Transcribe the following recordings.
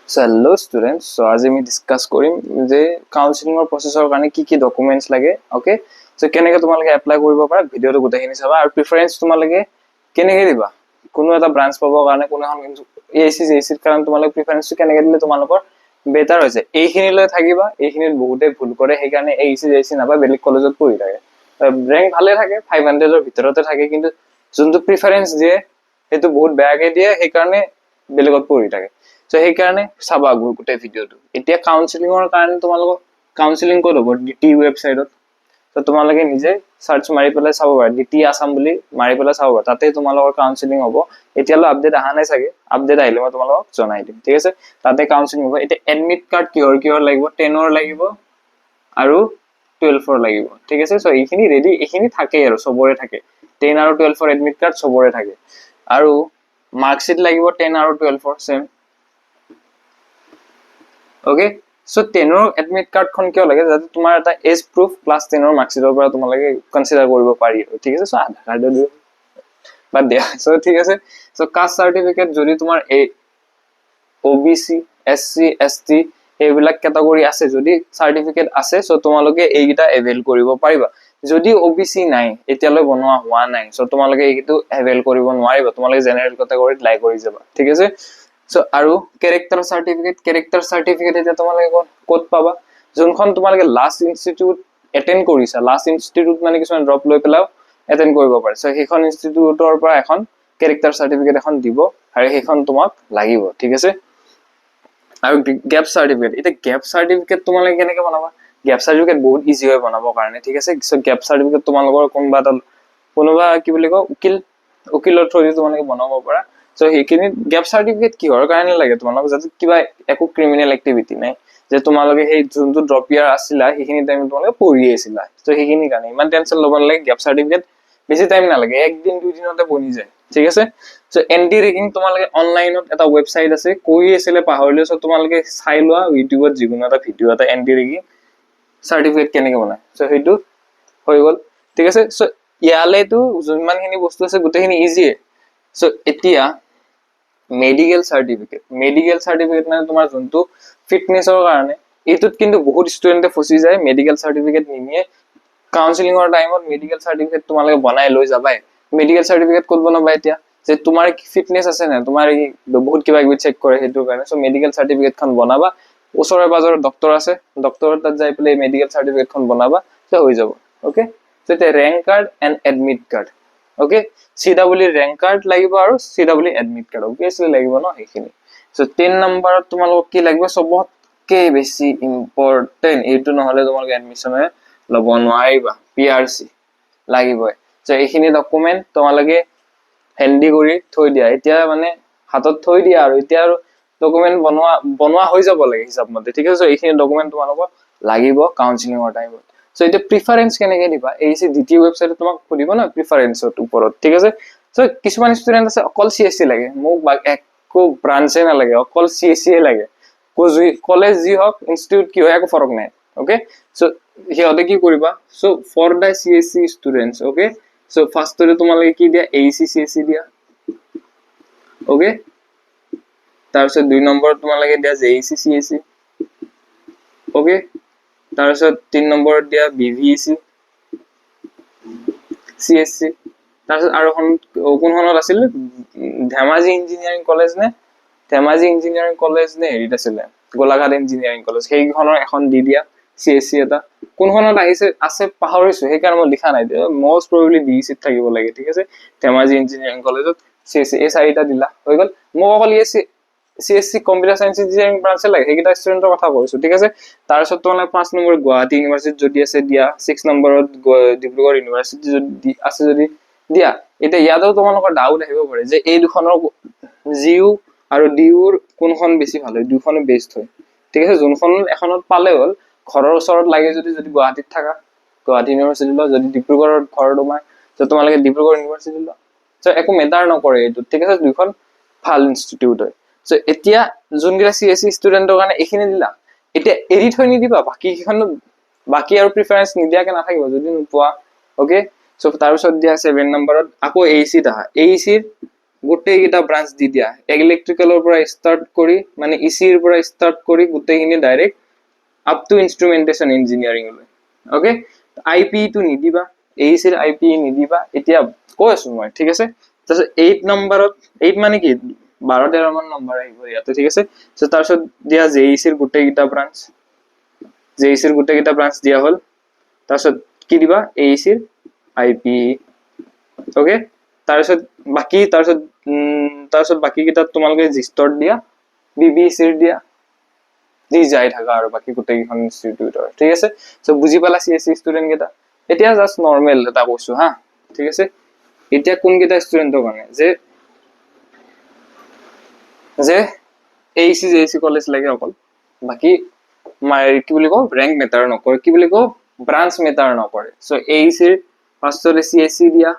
So hello students, so আজি আমি discuss কৰিম যে কাউন্সেলিংৰ প্ৰসেছৰ কাৰণে কি কি ডকুমেন্টস লাগে ওকে সো কেনেকৈ তোমালোকে এপ্লাই কৰিব পাৰা ভিডিওটো গোটেইখিনি চাবা আৰু প্ৰিফাৰেন্স তোমালোকে কেনেকৈ দিবা কোনো এটা ব্ৰাঞ্চ পাবৰ কাৰণে কোনো এখন এএসিৰ কাৰণে তোমালোকে প্ৰিফাৰেন্সটো কেনেকৈ দিলে তোমালোকৰ বেটাৰ হৈছে এইখিনিলৈ থাকিবা এইখিনিত বহুতে ভুল কৰে সেইকাৰণে এএসি নাপায় বেলেগ কলেজত পঢ়ি থাকে ৰেংক ভালে থাকে 500ৰ ভিতৰতে থাকে কিন্তু যোনটো প্ৰিফাৰেন্স দিয়ে সেইটো বহুত বেয়াকৈ দিয়ে সেইকাৰণে বেলেগত পঢ়ি থাকে সো সেইকাৰণে চাবা গোটেই ভিডিওটো এতিয়া কাউন্সেলিংৰ কাৰণে তোমালোকক কাউন্সেলিং ক'ত হ'ব ডিটি ৱেবছাইটত তো তোমালোকে নিজে সাৰ্চ মাৰি পেলাই চাব পাৰা ডিটি আসাম বুলি মাৰি পেলাই চাব পাৰা তাতে তোমালোকৰ কাউন্সেলিং হ'ব এতিয়ালৈ আপডেট আহা নাই চাগে আপডেট আহিলে মই তোমালোকক জনাই দিম ঠিক আছে তাতে কাউন্সেলিং হ'ব এতিয়া এডমিট কাৰ্ড কিহৰ লাগিব 10ৰ লাগিব আৰু 12ৰ লাগিব ঠিক আছে সো এইখিনি ৰেডি এইখিনি থাকে আৰু সবৰে থাকে 10 আৰু 12ৰ এডমিট কাৰ্ড সবৰে থাকে আৰু মাৰ্কশিট লাগিব 10 আৰু 12ৰ সেম ওকে সো 10ৰ এডমিট কাৰ্ড খন কিয় লাগে যাতে তোমাৰ এটা এজ প্ৰুফ প্লাস 10ৰ মাৰ্কশিটৰ পৰা তোমালোকে কনসিডাৰ কৰিব পাৰি ঠিক আছে সো আধাৰ কাৰ্ড দিও বাদ দিয়া সো ঠিক আছে সো কাষ্ট সাৰ্টিফিকেট যদি তোমাৰ এ ওবিসি এসসি এসটি এইবিলাক ক্যাটাগৰী আছে যদি সাৰ্টিফিকেট আছে সো তোমালোকে এইগিটা এভেইল কৰিব পাৰিবা যদি ওবিসি নাই এতিয়ালৈ বনোৱা হোৱা নাই সো তোমালোকে এইটো এভেইল কৰিব নোৱাৰিবা তোমালোকে জেনাৰেল ক্যাটাগৰীত লাই কৰি যাবা ঠিক আছে সো আৰু ক্যাৰেক্টাৰ সাৰ্টিফিকেট এটা তোমালোকে কোড পাবা যোনখন তোমালোকে লাষ্ট ইনষ্টিটিউট এটেন্ড কৰিছা লাষ্ট ইনষ্টিটিউট মানে কিছুমান ড্ৰপ লৈ পেলাও এটেন্ড কৰিব পাৰে সো সেইখন ইনষ্টিটিউটৰ পৰা এখন ক্যাৰেক্টাৰ সাৰ্টিফিকেট এখন দিব আৰু সেইখন তোমাক লাগিব ঠিক আছে আৰু গ্যাপ সাৰ্টিফিকেট এটা গ্যাপ সাৰ্টিফিকেট তোমালোকে কেনেকৈ বনাবা গ্যাপ সাৰ্টিফিকেট বহুত ইজি হয় বনাবৰ কাৰণে ঠিক আছে সো গ্যাপ সাৰ্টিফিকেট তোমালোকৰ কোনোবা কি বুলি কয় উকিলৰ থ্ৰুদি তোমালোকে বনাব পাৰা সো সেইখিনি গ্যাপ সাৰ্টিফিকেট কিহৰ কাৰণে লাগে তোমালোকক যাতে কিবা একো ক্ৰিমিনেল এক্টিভিটি নাই যে তোমালোকে সেই যোনটো ড্ৰপ ইয়াৰ আছিলা সেইখিনি টাইম তোমালোকে পঢ়ি আছিলা সো সেইখিনি কাৰণে ইমান টেনচন ল'ব নালাগে গ্যাপ সাৰ্টিফিকেট বেছি টাইম নালাগে একদিন দুই দিনতে বনি যায় ঠিক আছে সো এন্টি ৰেগিং তোমালোকে অনলাইনত এটা ওয়েবসাইট আছে কৈ আছিলে পাহৰিলে সো তোমালোকে চাই লোৱা ইউটিউবত যিকোনো এটা ভিডিও এটা এন্টি ৰেগিং সাৰ্টিফিকেট কেনেকৈ বনায় সো সেইটো হৈ গল ঠিক আছে সো ইয়ালেতো যিমানখিনি বস্তু আছে গোটেইখিনি ইজিয়ে সো এতিয়া মেডিকেল সাৰ্টিফিকেট মানে তোমাৰ যোনটো ফিটনেছৰ কাৰণে এইটোত কিন্তু বহুত ষ্টুডেন্টে ফসি যায় মেডিকেল সাৰ্টিফিকেট নিনিয়ে কাউন্সেলিংৰ টাইমত মেডিকেল সাৰ্টিফিকেট তোমালোকে বনাই লৈ যাবাই মেডিকেল সাৰ্টিফিকেট ক'ত বনাবা এতিয়া যে তোমাৰ ফিটনেছ আছে না তোমাৰ বহুত কিবা কিবি চেক কৰে সেইটো কাৰণে সো মেডিকেল সাৰ্টিফিকেটখন বনাবা ওচৰে পাজৰে ডক্টৰ আছে ডক্টৰৰ তাত যাই পেলাই মেডিকেল সাৰ্টিফিকেটখন বনাবা সো হৈ যাব ওকে সো এটা rank card and admit card okay CW rank card লাগিব আৰু সিডব্লিউ এডমিট কাৰ্ড অবভিয়াসলি লাগিব ন সেইখিনি সো 10 নম্বৰত তোমালোকক কি লাগিব সবতকে বেছি ইম্পৰ্টেন্ট এইটো নহলে তোমালোকে এডমিশন ল'ব নোৱাৰিবা পিআৰসি লাগিবই সো এইখিনি ডকুমেন্ট তোমালোকে হেন্ডি কৰি থৈ দিয়া এতিয়া মানে হাতত থৈ দিয়া আৰু এতিয়া আৰু ডকুমেন্ট বনোৱা হৈ যাব লাগে হিচাপ মতে ঠিক আছে সো এইখিনি ডকুমেন্ট তোমালোকক লাগিব কাউন্সেলিংৰ টাইমত সো এটা প্ৰিফাৰেন্স কেনেকৈ দিবা এইচি ডিটি ওয়েবসাইটত তোমাক খুদিব না প্ৰিফাৰেন্সৰ ওপৰত ঠিক আছে সো কিছুমান ষ্টুডেন্ট আছে অকল সিএসসি লাগে মোক একো ব্ৰাঞ্চে নালাগে অকল সিএসসি লাগে কলেজ যি হওক ইনষ্টিটিউট কি হয় একো ফৰক নাই ওকে সো হিহঁতে কি কৰিবা so for the CSC students okay so ফাৰ্ষ্টতে তোমালোকে কি দিয়া এইচি সিএসসি দিয়া ওকে তাৰপিছত 2 নম্বৰত তোমালোকে দিয়া জেইচি সিএসসি ওকে তাৰপিছত 3 নম্বৰত দিয়া বিভিএসি সিএসসি তাৰপিছত আৰু কোনখনত আছিল ধেমাজি ইঞ্জিনিয়াৰিং কলেজ নে হেৰিত আছিলে গোলাঘাট ইঞ্জিনিয়াৰিং কলেজ সেইখনৰ এখন দি দিয়া সিএসসি এটা কোনখনত আছে পাহৰিছো সেইকাৰণে মই লিখা নাই মোস্ট প্ৰবাবলি ডিসি থাকিব লাগে ঠিক আছে ধেমাজি ইঞ্জিনিয়াৰিং কলেজত সিএসসি এই চাৰিটা দিলা হৈ গল মোক অকল সিএসসি কম্পিউটাৰ সায়েন্স ইঞ্জিনিয়াৰিং ব্ৰাঞ্চে লাগে সেইকেইটা ষ্টুডেন্টৰ কথা কৈছো ঠিক আছে তাৰপিছত তোমালোকে 5 নম্বৰ গুৱাহাটী ইউনিভাৰ্চিটি যদি আছে দিয়া 6 নম্বৰত ডিব্ৰুগড় ইউনিভাৰ্চিটি যদি আছে যদি দিয়া এটা ইয়াতো তোমালোকৰ ডাউট আহিব পাৰে যে এই দুখনৰ জিউ আৰু ডিউৰ কোনখন বেছি ভাল হয় দুখনে বেস্ট হয় ঠিক আছে যোনখন এখনত পালে হ'ল ঘৰৰ ওচৰত লাগে যদি গুৱাহাটীত থাকা গুৱাহাটী ইউনিভাৰ্চিটি ল যদি ডিব্ৰুগড়ত ঘৰ তোমাৰ তো তোমালোকে ডিব্ৰুগড় ইউনিভাৰ্চিটি ল সো একো মেটাৰ নকৰে এইটো ঠিক আছে দুখন ভাল ইনষ্টিটিউট হয় সো এতিয়া যোনগিলা সিএসসি ষ্টুডেন্টৰ কাৰণে এইখিনি দিলা এতিয়া এৰি থৈ নিদিবা বাকি আৰু প্ৰিফাৰেন্স নিদিয়াকে নাথাকিব যদি নোপোৱা ওকে সো তাৰপিছত দিয়া 7 নম্বৰত আকৌ এইচিত আহা এইচিৰ গোটেইকেইটা ব্ৰাঞ্চ দি দিয়া ইলেক্ট্ৰিকেলৰ পৰা ষ্টাৰ্ট কৰি মানে ইচিৰ পৰা ষ্টাৰ্ট কৰি গোটেইখিনি ডাইৰেক্ট আপ টু ইনষ্ট্ৰুমেন্টেশন ইঞ্জিনিয়াৰিং লৈ ওকে আইপি টো নিদিবা এইচিৰ আইপি নিদিবা এতিয়া কৈ আছো মই ঠিক আছে তাৰপিছত 8 নম্বৰত 8 মানে কি 12-13 মান নম্বৰ আহিব ইয়াতে ঠিক আছে সো তাৰপিছত দিয়া জেইচিৰ গোটেইকেইটা ব্ৰাঞ্চ দিয়া হল তাৰপিছত কি দিবা এইচিৰ আইপি ওকে তাৰপিছত বাকি কিতাপ তোমালোকে জিষ্টৰ দিয়া বিবিসিৰ দিয়া দি যাই থাকা আৰু বাকি গোটেইখন ইনষ্টিটিউটৰ ঠিক আছে সো বুজি পালা সিএসসি ষ্টুডেন্ট কেইটা এতিয়া জাস্ট নরমাল এটা কৈছো হা ঠিক আছে এতিয়া কোন কেইটা ষ্টুডেন্টৰ কাৰণে যে এইচি কলেজ লাগে অকল বাকি কি বুলি কও ৰ্যাঙ্ক মেটাৰ নকৰে কি বুলি কও ব্ৰাঞ্চ মেটাৰ নকৰে সো এইচিৰ ফাৰ্ষ্টতে সিএসসি দিয়া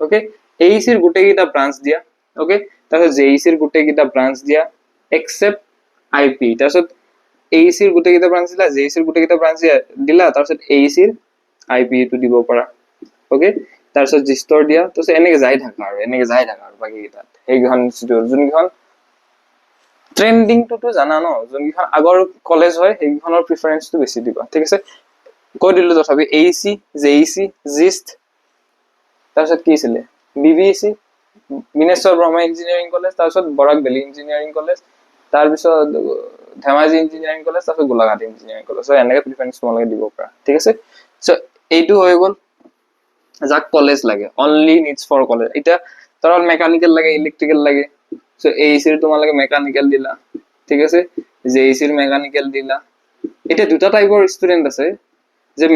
ওকে এইচিৰ গোটেইকেইটা ব্ৰাঞ্চ দিয়া ওকে তাৰপিছত জেইচিৰ গোটেইকেইটা ব্ৰাঞ্চ দিয়া এক্সেপ্ট আইপি তাৰপিছত এইচিৰ গোটেইকেইটা ব্ৰাঞ্চ দিলা জেইচিৰ গোটেইকেইটা ব্ৰাঞ্চ দিলা তাৰপিছত এইচিৰ আইপি টো দিব পাৰা ওকে তাৰপিছত জিষ্টৰ দিয়া তাৰপিছত এনেকে যাই থাকা আৰু বাকি কেইটাত এইখন ইনষ্টিটিউট যোনখন ট্ৰেন্ডিং টো জানা ন যোনখন আগৰ কলেজ হয় সেইখনৰ প্ৰিফাৰেন্সটো বেছি দিবা ঠিক আছে কৈ দিলো তথাপি এইচি জেইচি জিষ্ট তাৰপিছত কি আছিল BBC Bineswar Brahma engineering college তাৰপিছত বৰাক ভেলী ইঞ্জিনিয়াৰিং কলেজ তাৰপিছত ধেমাজি ইঞ্জিনিয়াৰিং কলেজ তাৰপিছত গোলাঘাট ইঞ্জিনিয়াৰিং কলেজ সো এনেকে প্ৰিফাৰেন্স তোমালোকে দিব পাৰা ঠিক আছে সো এইটো হৈ গল যাক কলেজ লাগে অনলি নিডস ফৰ কলেজ এটা তৰল মেকানিক্যাল লাগে ইলেক্ট্ৰিক্যাল লাগে সো এইচিৰ তোমালোকে মেকানিক্যাল দিলা ঠিক আছে জেইচিৰ মেকানিক্যাল দিলা এটা দুটা টাইপৰ ষ্টুডেন্ট আছে যে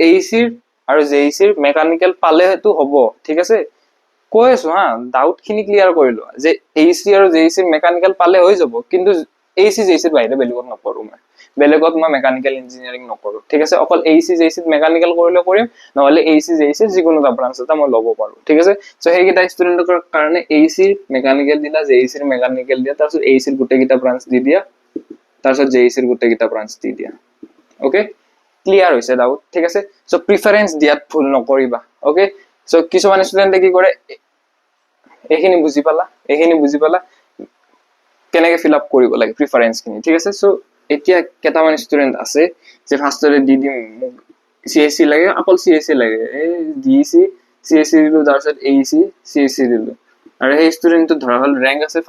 এইচিৰ আৰু জেইচিৰ মেকানিক্যাল পালে হেতু হ'ব ঠিক আছে কৈ আছো হা ডাউট খিনি ক্লিয়াৰ কৰিলো যে এইচি আৰু জেইচিৰ মেকানিক্যাল পালে হৈ যাব কিন্তু এইচি জেইচিৰ বাহিৰে বেলেগত নকৰো মই মেকানিক্যাল ইঞ্জিনিয়াৰিং নকৰো ঠিক আছে অকল এইচি জেইচিত মেকানিক্যাল কৰিলে কৰিম নহলে এইচি জেইচিৰ যিকোনো এটা ব্ৰাঞ্চ এটা মই ল'ব পাৰো ঠিক আছে সো সেইকেইটা ষ্টুডেন্টৰ কাৰণে এইচিৰ মেকানিক্যাল দিলা জেইচিৰ মেকানিক্যাল দিয়া তাৰপিছত এইচিৰ গোটেইকেইটা ব্ৰাঞ্চ দি দিয়া তাৰপিছত জেইচিৰ গোটেইকেইটা ব্ৰাঞ্চ দি দিয়া ওকে ক্লিয়াৰ হৈছে ডাউট ঠিক আছে সো প্ৰিফাৰেন্স দিয়াত ভুল নকৰিবা ওকে সো কিছুমান ষ্টুডেন্টে কি কৰে এইখিনি বুজি পালা কেনেকে ফিল আপ কৰিব লাগে প্ৰিফাৰেন্স খিনি ঠিক আছে সো এতিয়া কেটামান ষ্টুডেন্ট আছে যে ফাৰ্ষ্টৰে দি দিম সিএসসি লাগে অকল সিএসসি লাগে এই ডিসি সিএসসি দিলো তাৰপিছত এইচি সিএসসি দিলো আৰু সেই ষ্টুডেন্টটো ধৰা হল ৰ্যাঙ্ক আছে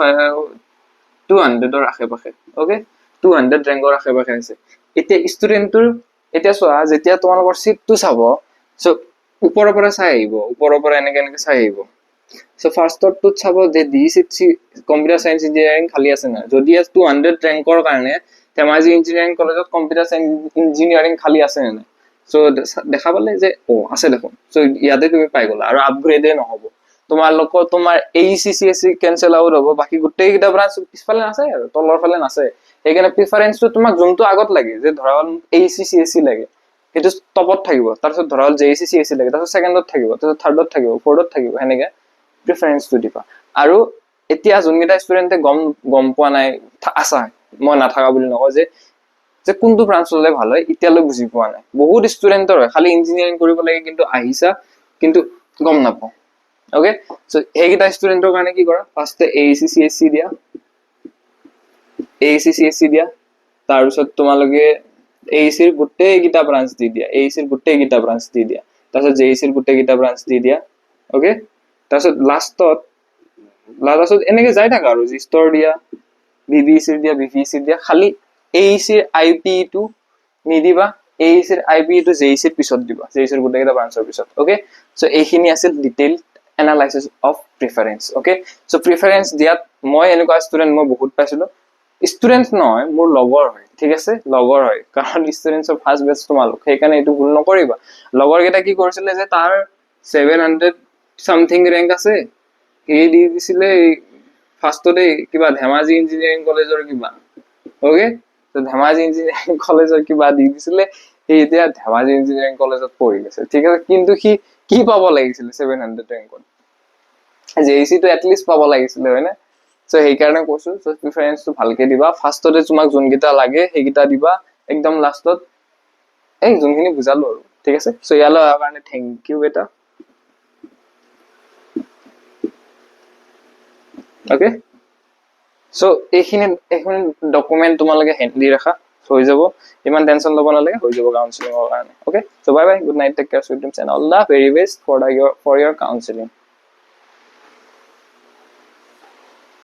200 ৰ আশে-পাশে ওকে 200 ৰ্যাঙ্কৰ আশে-পাশে আছে এতিয়া ষ্টুডেন্টৰ এতিয়া চোৱা যেতিয়া তোমালোকৰ সিটটো চাব সো ওপৰৰ পৰা চাই আহিব ওপৰৰ পৰা এনেকে চাই আহিব সো ফাৰ্ষ্টটো চাব যে ডিসি কম্পিউটাৰ সায়েন্স ইঞ্জিনিয়াৰিং খালি আছে না যদি 200 ৰ্যাঙ্কৰ কাৰণে ধেমাজি ইঞ্জিনিয়াৰিং কলেজত কম্পিউটাৰ সায়েন্স ইঞ্জিনিয়াৰিং খালি আছে না সো দেখা পালে যে আছে দেখোন সো ইয়াতে তুমি পাই গলা আৰু আপগ্ৰেডে নহব তোমাৰ এইচিসিএসসি কেনসেল আউট হ'ব বাকি গোটেই কিটা ব্ৰাঞ্চ পিছফালে আছে আৰু তলৰ ফালে নাছে সেইকাৰণে প্ৰিফাৰেন্সটো তোমাক যোনটো আগত লাগে যে ধৰা হল এইচিসিএসসি লাগে সেইটো টপত থাকিব তাৰপিছত ধৰা হল জেইচিসিএসসি লাগে তাৰপিছত সেকেন্ডত থাকিব তাৰপিছত থাৰ্ডত থাকিব ফৰ্থত থাকিব হেনেকে প্ৰিফাৰেন্সটো দিবা আৰু এতিয়া যোনকেইটা ষ্টুডেন্টে গম পোৱা নাই আছা মই নাথাকা বুলি নকওঁ যে কোনটো ব্ৰাঞ্চ ললে ভাল হয় এতিয়ালৈ বুজি পোৱা নাই বহুত ষ্টুডেন্টৰ হয় খালি ইঞ্জিনিয়াৰিং কৰিব লাগে কিন্তু আহিছা কিন্তু গম নাপাও ওকে সো এইকেইটা ষ্টুডেন্টৰ কাৰণে কি কৰা ফাৰ্ষ্টে এইচিসিএসসি দিয়া তাৰপিছত তোমালোকে এইচিৰ গোটেইকেইটা ব্ৰাঞ্চ দি দিয়া তাৰপিছত জেইচিৰ গোটেইকেইটা ব্ৰাঞ্চ দি দিয়া ওকে তাৰপিছত লাষ্টত এনেকে যাই থাকা আৰু জিষ্টৰ দিয়া বিবিসিৰ দিয়া খালি এইচিৰ আইপি টো নিদিবা এইচিৰ আইপি টো জেইচিৰ পিছত দিবা জেইচিৰ গোটেইকেইটা ব্ৰাঞ্চৰ পিছত ওকে সো এইখিনি আছিল detail analysis of preference okay so preference দিয়াত মই এনেকুৱা ষ্টুডেন্ট মই বহুত পাইছিলো ষ্টুডেন্ট নহয় মোৰ লগৰ হয় ঠিক আছে লগৰ হয় কাৰণ ষ্টুডেন্টছৰ ফাৰ্স্ট বেচ তোমালোক সেইকাৰণে এইটো ভুল নকৰিবা লগৰ কেইটা কি কৰিছিলে যে তাৰ 700 সামথিং ৰ্যাঙ্ক আছে এই দি দিছিলে ফাৰ্ষ্টতে কিবা ধেমাজি ইঞ্জিনিয়াৰিং কলেজৰ কিবা ওকে তো ধেমাজি ইঞ্জিনিয়াৰিং কলেজৰ কিবা দি দিছিলে এই এতিয়া ধেমাজি ইঞ্জিনিয়াৰিং কলেজত পঢ়ি আছে ঠিক আছে কিন্তু কি পাব লাগিছিল 700 ৰ্যাঙ্কত জেইচি তো এটলিস্ট পাব লাগিছিল হয় না সো সেইকাৰণে কৈছো সো প্ৰিফাৰেন্সটো ভালকে দিবা ফাৰ্ষ্টতে তোমাক যোনকেইটা লাগে সেইকেইটা দিবা একদম লাষ্টত এই যোনখিনি বুজালো আৰু ঠিক আছে সো ইয়ালৈ অহাৰ কাৰণে থ্যাংক ইউ বেটা ওকে সো এইখিনি ডকুমেন্ট তোমালোকে হেন্ডি ৰাখা হৈ যাব ইমান টেনচন ল'ব নালাগে হৈ যাব কাউন্সেলিঙৰ কাৰণে okay so bye bye good night take care sweet dreams and all the very best for your counselling